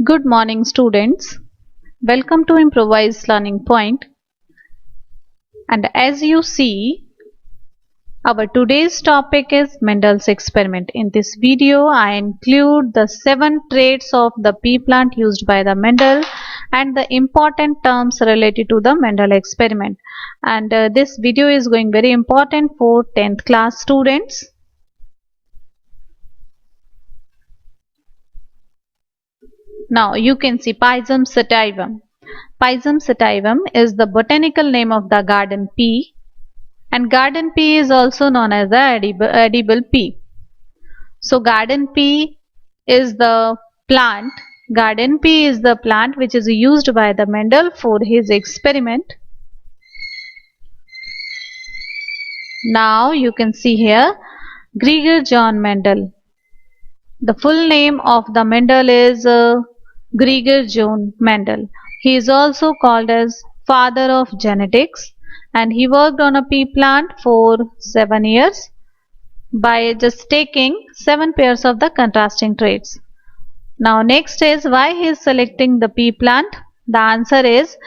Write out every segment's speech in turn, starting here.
Good morning, students. Welcome to Improvised Learning Point. And as you see, our today's topic is Mendel's experiment. In this video, I include the 7 traits of the pea plant used by the Mendel and the important terms related to the Mendel experiment. And this video is going very important for 10th class students. Now you can see Pisum sativum. Pisum sativum is the botanical name of the garden pea, and garden pea is also known as the edible pea. So garden pea is the plant. Garden pea is the plant which is used by the Mendel for his experiment. Now you can see here Gregor John Mendel. The full name of the Mendel is Gregor John Mendel. He is also called as father of genetics, and he worked on a pea plant for 7 years by just taking 7 pairs of the contrasting traits. Now next is why he is selecting the pea plant. The answer is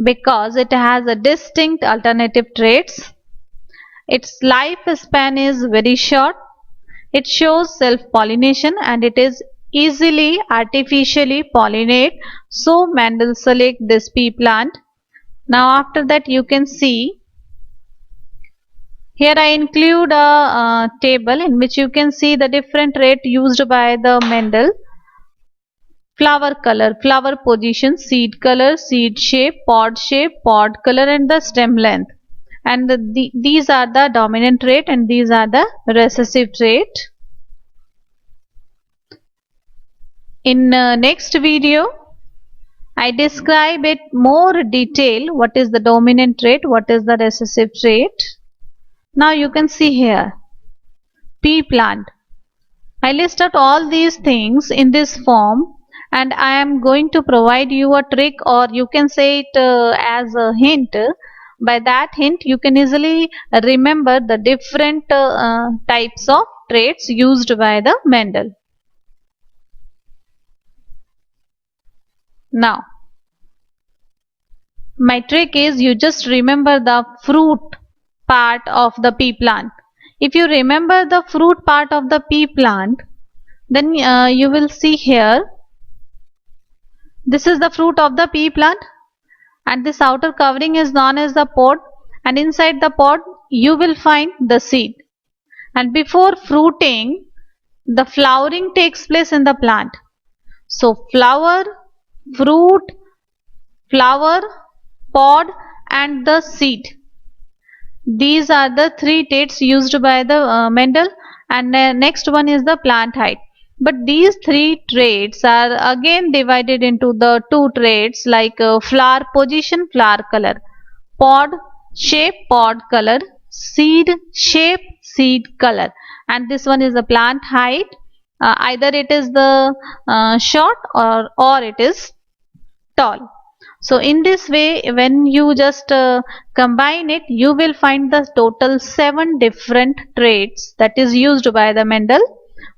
because it has a distinct alternative traits. Its lifespan is very short. It shows self-pollination and it is easily artificially pollinate. So Mendel select this pea plant. Now after that you can see here I include a table in which you can see the different rate used by the Mendel. Flower color, flower position, seed color, seed shape, pod color and the stem length. And these are the dominant trait and these are the recessive trait. In next video, I describe it more detail. What is the dominant trait? What is the recessive trait? Now you can see here, pea plant. I list out all these things in this form, and I am going to provide you a trick, or you can say it as a hint. By that hint, you can easily remember the different types of traits used by the Mendel. Now, my trick is you just remember the fruit part of the pea plant. If you remember the fruit part of the pea plant, then you will see here, this is the fruit of the pea plant and this outer covering is known as the pod, and inside the pod you will find the seed. And before fruiting, the flowering takes place in the plant. So flower, fruit, flower, pod and the seed. These are the 3 traits used by the Mendel, and next one is the plant height. But these 3 traits are again divided into the 2 traits like flower position, flower color, pod shape, pod color, seed shape, seed color, and this one is the plant height. Either it is the short or it is tall. So in this way, when you just combine it, you will find the total 7 different traits that is used by the Mendel.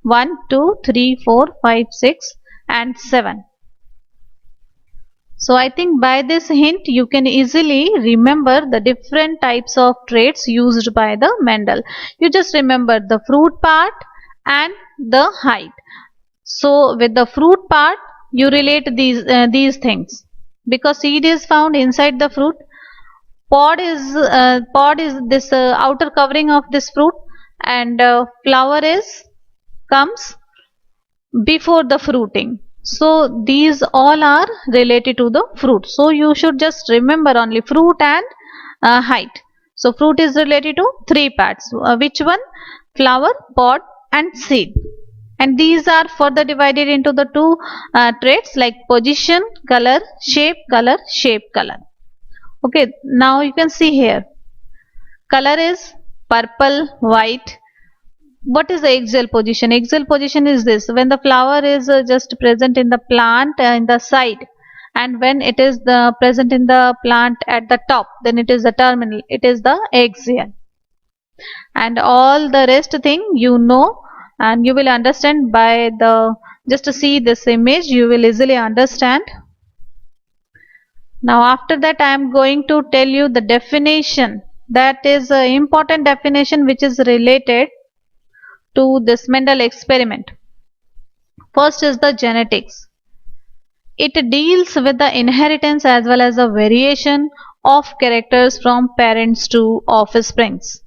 1, 2, 3, 4, 5, 6 and 7. So I think by this hint you can easily remember the different types of traits used by the Mendel. You just remember the fruit part and the height. So with the fruit part you relate these things, because seed is found inside the fruit, pod is this outer covering of this fruit, and flower comes before the fruiting. So these all are related to the fruit. So you should just remember only fruit and height. So fruit is related to 3 parts. Which one? Flower, pod and seed. And these are further divided into the 2 traits like position, color, shape, color. Okay, now you can see here, color is purple, white. What is the axial position? Axial position is this: when the flower is just present in the plant in the side, and when it is present in the plant at the top, then it is the terminal, it is the axial. And all the rest thing you know, and you will understand by the Just to see this image, you will easily understand. Now after that I am going to tell you the definition, that is an important definition which is related to this Mendel experiment. First is the genetics. It deals with the inheritance as well as the variation of characters from parents to offsprings.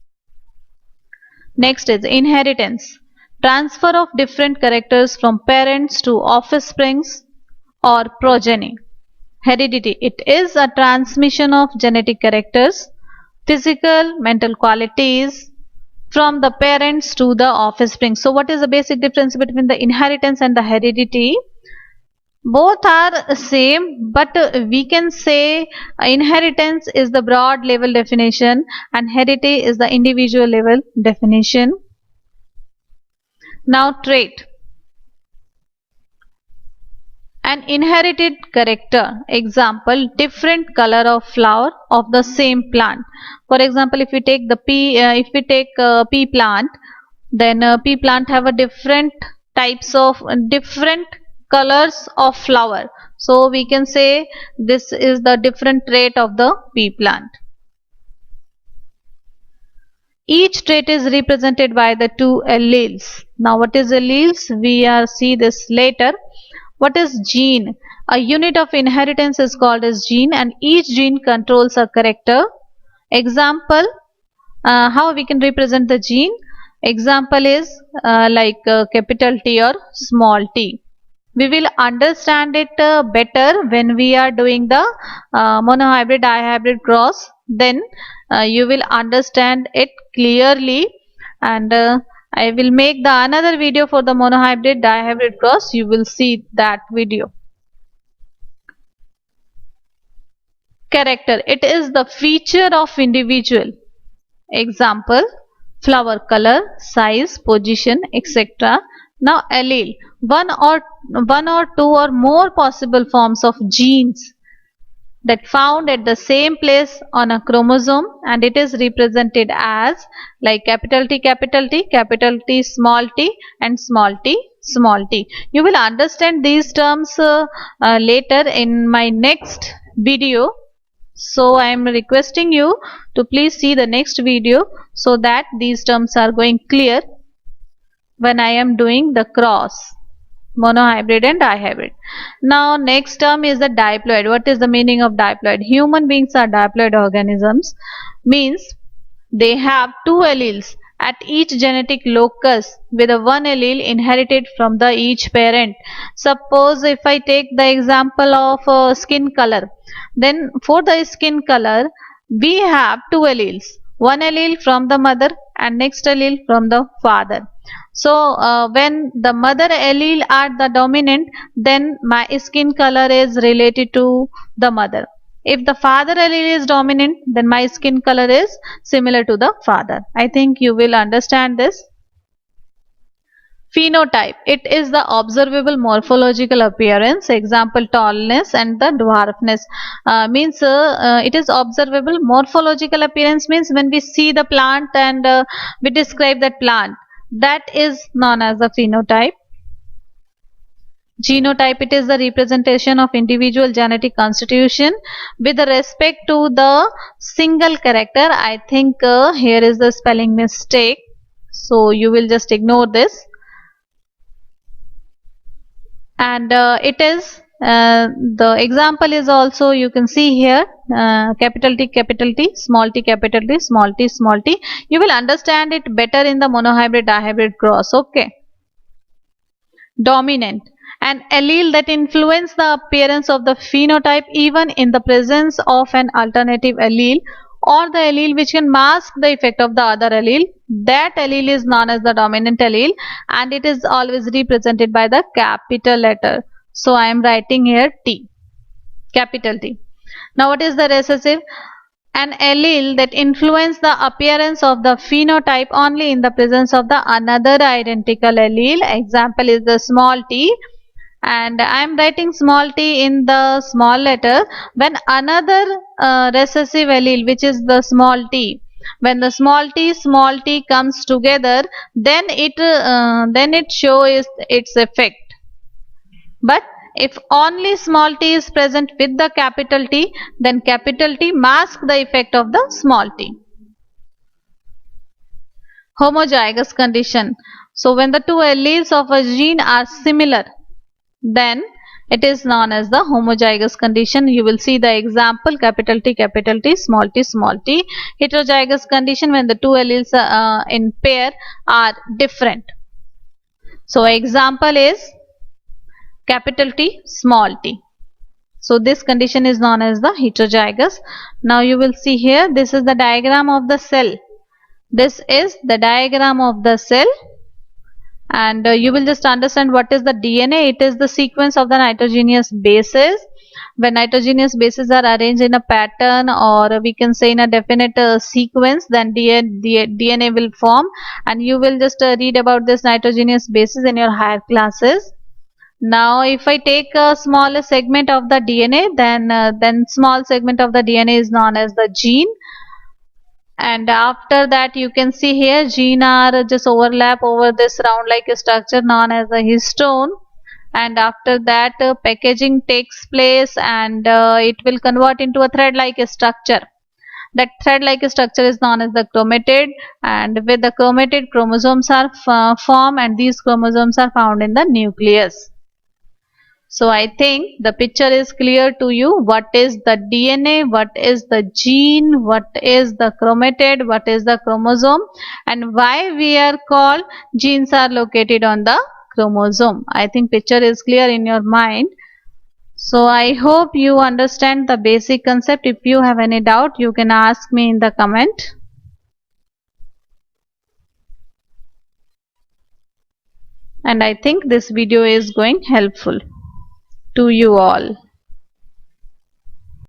Next is inheritance. Transfer of different characters from parents to offsprings or progeny. Heredity. It is a transmission of genetic characters, physical, mental qualities from the parents to the offspring. So what is the basic difference between the inheritance and the heredity? Both are same, but we can say inheritance is the broad level definition and heredity is the individual level definition. Now trait. An inherited character. Example, different color of flower of the same plant. For example, if we take the pea plant, then pea plant have a different types of different colors of flower. So we can say this is the different trait of the pea plant. Each trait is represented by the two alleles. Now what is alleles? We see this later. What is gene? A unit of inheritance is called as gene, and each gene controls a character. Example, how we can represent the gene? Example is capital T or small t. We will understand it better when we are doing the monohybrid dihybrid cross. Then you will understand it clearly, and I will make the another video for the monohybrid dihybrid cross. You will see that video. Character. It is the feature of individual. Example, flower color, size, position, etc. Now allele. One or two or more possible forms of genes that found at the same place on a chromosome, and it is represented as like capital T, capital T, capital T, small t, and small t, small t. You will understand these terms later in my next video. So I am requesting you to please see the next video so that these terms are going clear when I am doing the cross, monohybrid and dihybrid. Now next term is the diploid. What is the meaning of diploid? Human beings are diploid organisms, means they have two alleles at each genetic locus with a one allele inherited from the each parent. Suppose if I take the example of skin color, then for the skin color we have two alleles, one allele from the mother and next allele from the father. So when the mother allele are the dominant, then my skin color is related to the mother. If the father allele is dominant, then my skin color is similar to the father. I think you will understand this. Phenotype. It is the observable morphological appearance. Example, tallness and the dwarfness. It is observable morphological appearance means when we see the plant and we describe that plant, that is known as the phenotype. Genotype. It is the representation of individual genetic constitution with respect to the single character. I think here is the spelling mistake, so you will just ignore this. And it is the example is also you can see here capital T, small t, capital T, small t, small t. You will understand it better in the monohybrid dihybrid cross. Okay. Dominant. An allele that influence the appearance of the phenotype even in the presence of an alternative allele, or the allele which can mask the effect of the other allele. That allele is known as the dominant allele, and it is always represented by the capital letter. So I am writing here T, capital T. Now what is the recessive? An allele that influence the appearance of the phenotype only in the presence of the another identical allele. Example is the small t, and I am writing small t in the small letter. When another recessive allele, which is the small t, when the small t comes together, then it shows its effect. But if only small t is present with the capital T, then capital T masks the effect of the small t. Homozygous condition. So when the two alleles of a gene are similar, then it is known as the homozygous condition. You will see the example capital T, small t, small t. Heterozygous condition when the two alleles in pair are different. So example is capital T, small t. So this condition is known as the heterozygous. Now you will see here, this is the diagram of the cell. This is the diagram of the cell, and you will just understand what is the DNA. It is the sequence of the nitrogenous bases. When nitrogenous bases are arranged in a pattern, or we can say in a definite sequence, then DNA will form, and you will just read about this nitrogenous bases in your higher classes. Now if I take a small segment of the DNA, then small segment of the DNA is known as the gene. And after that, you can see here gene are just overlap over this round like a structure known as the histone. And after that, packaging takes place, and it will convert into a thread like a structure. That thread like a structure is known as the chromatid, and with the chromatid, chromosomes are formed, and these chromosomes are found in the nucleus. So I think the picture is clear to you. What is the DNA, what is the gene, what is the chromatid, what is the chromosome, and why we are called genes are located on the chromosome. I think picture is clear in your mind. So I hope you understand the basic concept. If you have any doubt, you can ask me in the comment. And I think this video is going helpful to you all.